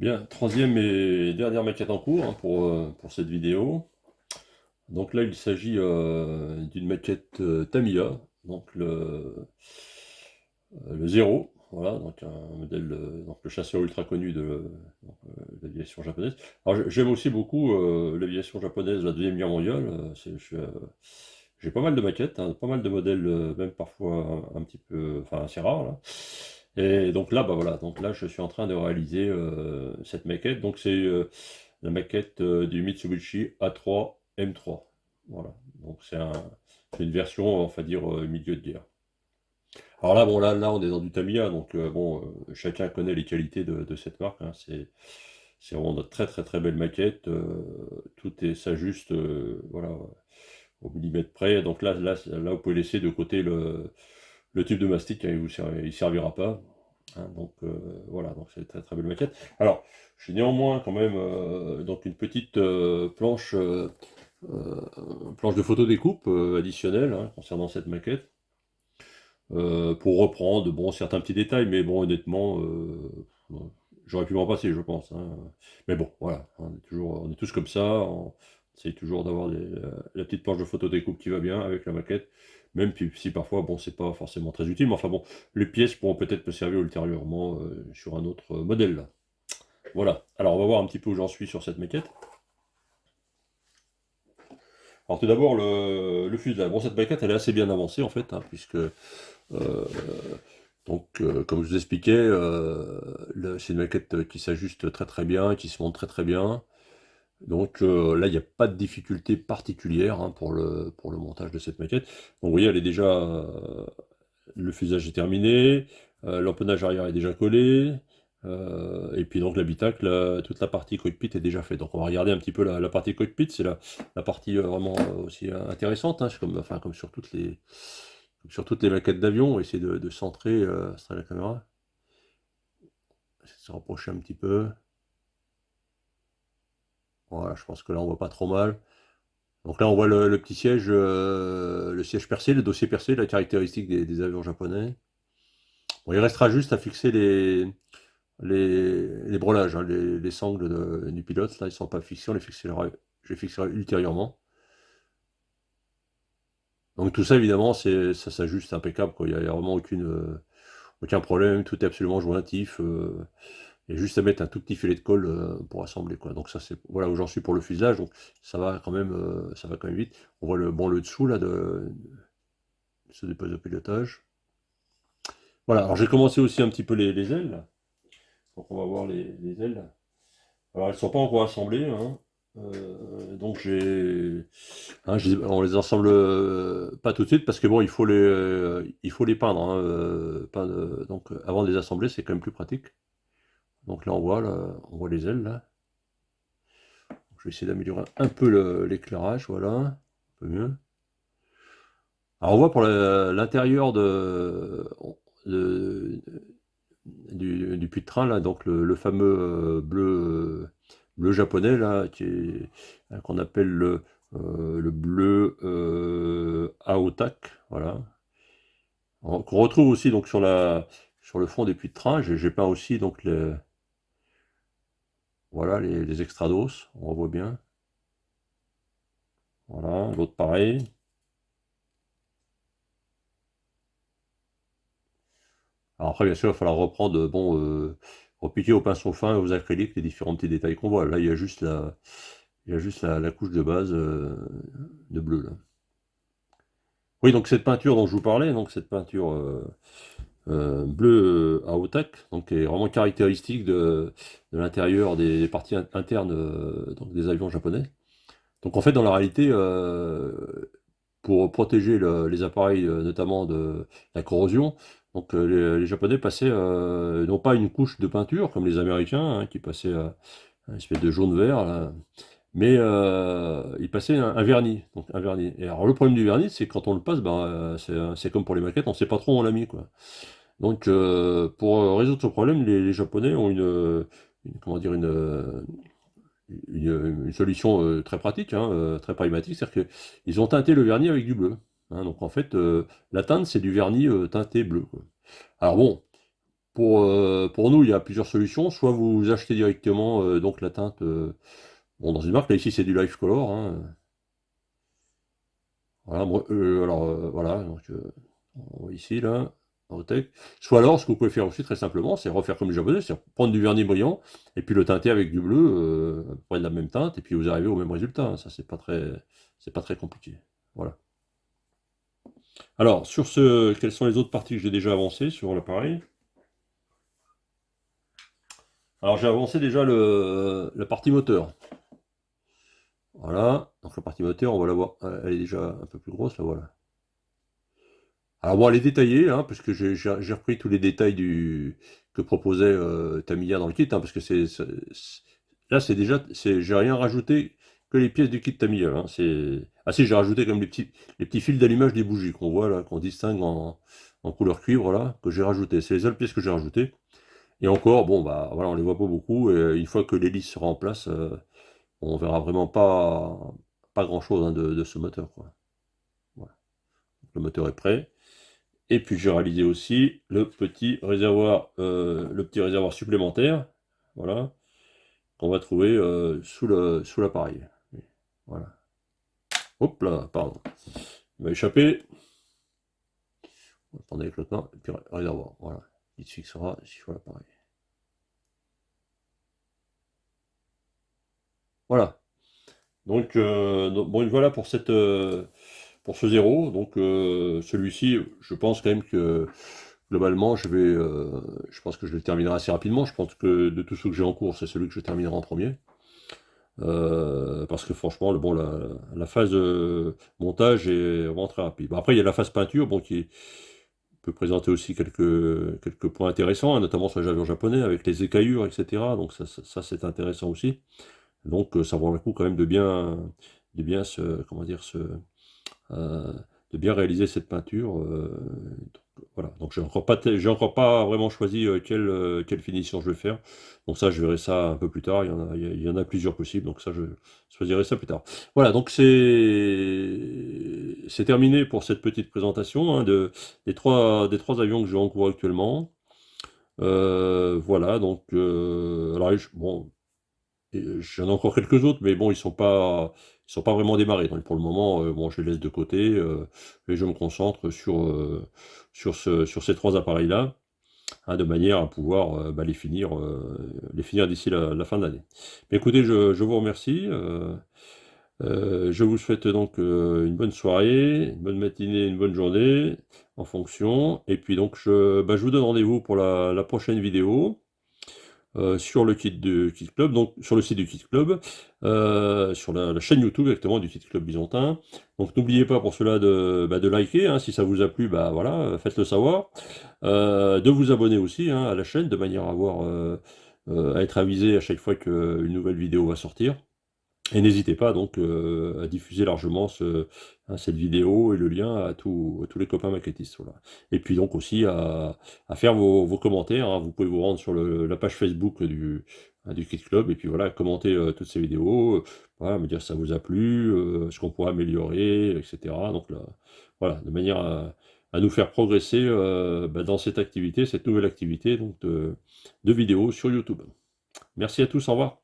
Bien, troisième et dernière maquette en cours hein, pour cette vidéo. Donc là, il s'agit d'une maquette Tamiya, donc le 0, voilà, donc un modèle, donc le chasseur ultra connu de l'aviation japonaise. Alors j'aime aussi beaucoup l'aviation japonaise de la Deuxième Guerre mondiale. J'ai pas mal de maquettes, hein, pas mal de modèles, même parfois un petit peu, enfin assez rares là. Et donc là, bah voilà, donc là je suis en train de réaliser cette maquette. Donc c'est la maquette du Mitsubishi A3 M3. Voilà, donc c'est une version, on va dire, milieu de guerre. Alors là, bon, là, on est dans du Tamiya, donc bon, chacun connaît les qualités de cette marque, hein. C'est vraiment de très très très belle maquette. Tout s'ajuste, voilà, au millimètre près. Donc là, vous pouvez laisser de côté le tube de mastic, hein, il servira pas. Hein, donc voilà, donc c'est une très très belle maquette. Alors, j'ai néanmoins quand même donc une petite planche de photo découpe additionnelle hein, concernant cette maquette. Pour reprendre bon, certains petits détails, mais bon, honnêtement, j'aurais pu m'en passer, je pense, hein. Mais bon, voilà, on est tous comme ça, on essaye toujours d'avoir la petite planche de photo découpe qui va bien avec la maquette, même si parfois, bon, c'est pas forcément très utile, mais enfin bon, les pièces pourront peut-être me servir ultérieurement sur un autre modèle, là. Voilà, alors on va voir un petit peu où j'en suis sur cette maquette. Alors tout d'abord, le fuselage. Bon, cette maquette, elle est assez bien avancée, en fait, hein, puisque comme je vous expliquais, c'est une maquette qui s'ajuste très très bien, qui se monte très très bien. Donc là, il n'y a pas de difficulté particulière hein, pour le montage de cette maquette. Donc vous voyez, elle est déjà, le fuselage est terminé, l'empennage arrière est déjà collé, et puis donc l'habitacle, toute la partie cockpit est déjà faite. Donc on va regarder un petit peu la partie cockpit, c'est la partie vraiment aussi intéressante, hein, comme sur toutes les maquettes d'avion, essayer de centrer, la caméra, essayer de se rapprocher un petit peu. Voilà, je pense que là on voit pas trop mal. Donc là on voit le petit siège, le siège percé, le dossier percé, la caractéristique des avions japonais. Bon, il restera juste à fixer les brelages, hein, les sangles du pilote, là ils sont pas fixés, je les fixerai ultérieurement. Donc tout ça évidemment ça s'ajuste impeccable, quoi. Il n'y a vraiment aucun problème, tout est absolument jointif. Il y a juste à mettre un tout petit filet de colle pour assembler, quoi. Donc ça c'est voilà où j'en suis pour le fuselage, donc ça va quand même vite. On voit le dessous là de ce dépose de pilotage. Voilà, alors j'ai commencé aussi un petit peu les ailes, là. Donc on va voir les ailes. Alors elles ne sont pas encore assemblées, hein. Donc on les assemble pas tout de suite parce que bon il faut les peindre, hein, donc avant de les assembler c'est quand même plus pratique. Donc là on voit les ailes là. Je vais essayer d'améliorer un peu l'éclairage, voilà, un peu mieux. Alors on voit pour l'intérieur de- du puits de train là, donc le fameux bleu japonais là, qu'on appelle le bleu Aotak, voilà. Qu'on retrouve aussi donc sur le fond des puits de train. J'ai peint aussi donc voilà les extrados, on voit bien. Voilà, l'autre pareil. Alors après, bien sûr, il va falloir reprendre, bon, repiquer au pinceau fin, aux acryliques, les différents petits détails qu'on voit. Là, il y a juste la couche de base de bleu, là. Oui, donc cette peinture dont je vous parlais, donc cette peinture bleu à Otak, donc qui est vraiment caractéristique de l'intérieur des parties internes donc des avions japonais. Donc en fait, dans la réalité, pour protéger les appareils, notamment de la corrosion, donc les Japonais passaient non pas une couche de peinture comme les Américains, hein, qui passaient une espèce de jaune-vert, là, mais ils passaient un vernis, donc un vernis. Et alors le problème du vernis, c'est que quand on le passe, ben, c'est comme pour les maquettes, on ne sait pas trop où on l'a mis, quoi. Donc pour résoudre ce problème, les Japonais ont comment dire, une solution très pratique, hein, très pragmatique, c'est-à-dire qu'ils ont teinté le vernis avec du bleu, hein. Donc en fait, la teinte, c'est du vernis teinté bleu, quoi. Alors bon, Pour nous, il y a plusieurs solutions. Soit vous achetez directement donc la teinte bon, dans une marque. Là, ici, c'est du Life Color, hein. Voilà, alors voilà, donc, on voit ici, là, en tech. Soit alors, ce que vous pouvez faire aussi très simplement, c'est refaire comme les Japonais, c'est prendre du vernis brillant et puis le teinter avec du bleu, à peu près de la même teinte, et puis vous arrivez au même résultat, hein. Ça, c'est pas très compliqué. Voilà. Alors, sur ce, quelles sont les autres parties que j'ai déjà avancées sur l'appareil? Alors, j'ai avancé déjà la partie moteur. Voilà, donc la partie moteur, on va la voir, elle est déjà un peu plus grosse, là, voilà. Alors bon, elle est détaillée, hein, parce que j'ai repris tous les détails que proposait Tamiya dans le kit, hein, parce que là, c'est déjà, j'ai rien rajouté que les pièces du kit Tamiya, hein. Ah si, j'ai rajouté comme les petits fils d'allumage des bougies qu'on voit là, qu'on distingue en couleur cuivre là, que j'ai rajouté. C'est les seules pièces que j'ai rajoutées. Et encore, bon bah voilà, on les voit pas beaucoup. Et une fois que l'hélice sera en place, on verra vraiment pas grand-chose, hein, de ce moteur, quoi. Voilà. Le moteur est prêt. Et puis j'ai réalisé aussi le petit réservoir supplémentaire, voilà, qu'on va trouver sous l'appareil. Voilà. Hop là, pardon. Il m'a échappé. On va prendre avec l'autre main, et puis réservoir, voilà. Il se fixera sur l'appareil. Voilà. Donc, bon, voilà pour ce zéro. Donc celui-ci, je pense quand même que globalement, je pense que je le terminerai assez rapidement. Je pense que de tous ceux que j'ai en cours, c'est celui que je terminerai en premier. Parce que franchement, la phase montage est vraiment très rapide. Bon, après, il y a la phase peinture, bon, qui peut présenter aussi quelques points intéressants, hein, notamment sur les avions japonais, avec les écaillures, etc. Donc ça, c'est intéressant aussi. Donc ça vaut le coup quand même comment dire, euh, de bien réaliser cette peinture. Voilà, donc j'ai encore pas vraiment choisi quelle finition je vais faire. Donc ça, je verrai ça un peu plus tard. Il y en a plusieurs possibles, donc ça, je choisirai ça plus tard. Voilà, donc c'est terminé pour cette petite présentation, hein, des trois avions que j'ai en cours actuellement. Voilà, donc alors bon, j'en ai encore quelques autres, mais bon, ils sont pas vraiment démarrés. Donc pour le moment, bon, je les laisse de côté et je me concentre sur ces trois appareils-là, hein, de manière à pouvoir bah, les finir d'ici la fin de l'année. Mais écoutez, je vous remercie. Je vous souhaite donc une bonne soirée, une bonne matinée, une bonne journée en fonction. Et puis donc, je vous donne rendez-vous pour la prochaine vidéo sur le kit de Kit Club, donc sur le site du Kit Club, sur la chaîne YouTube exactement du Kit Club Byzantin. Donc n'oubliez pas pour cela de liker, hein, si ça vous a plu, bah voilà, faites-le savoir. De vous abonner aussi, hein, à la chaîne de manière à être avisé à chaque fois qu'une nouvelle vidéo va sortir. Et n'hésitez pas donc à diffuser largement cette vidéo et le lien à tous les copains maquettistes. Voilà. Et puis donc aussi à faire vos commentaires, hein. Vous pouvez vous rendre sur la page Facebook du Kit Club et puis voilà, commenter toutes ces vidéos, voilà, me dire si ça vous a plu, ce qu'on pourrait améliorer, etc. Donc là, voilà, de manière à nous faire progresser bah, dans cette nouvelle activité donc de vidéos sur YouTube. Merci à tous, au revoir.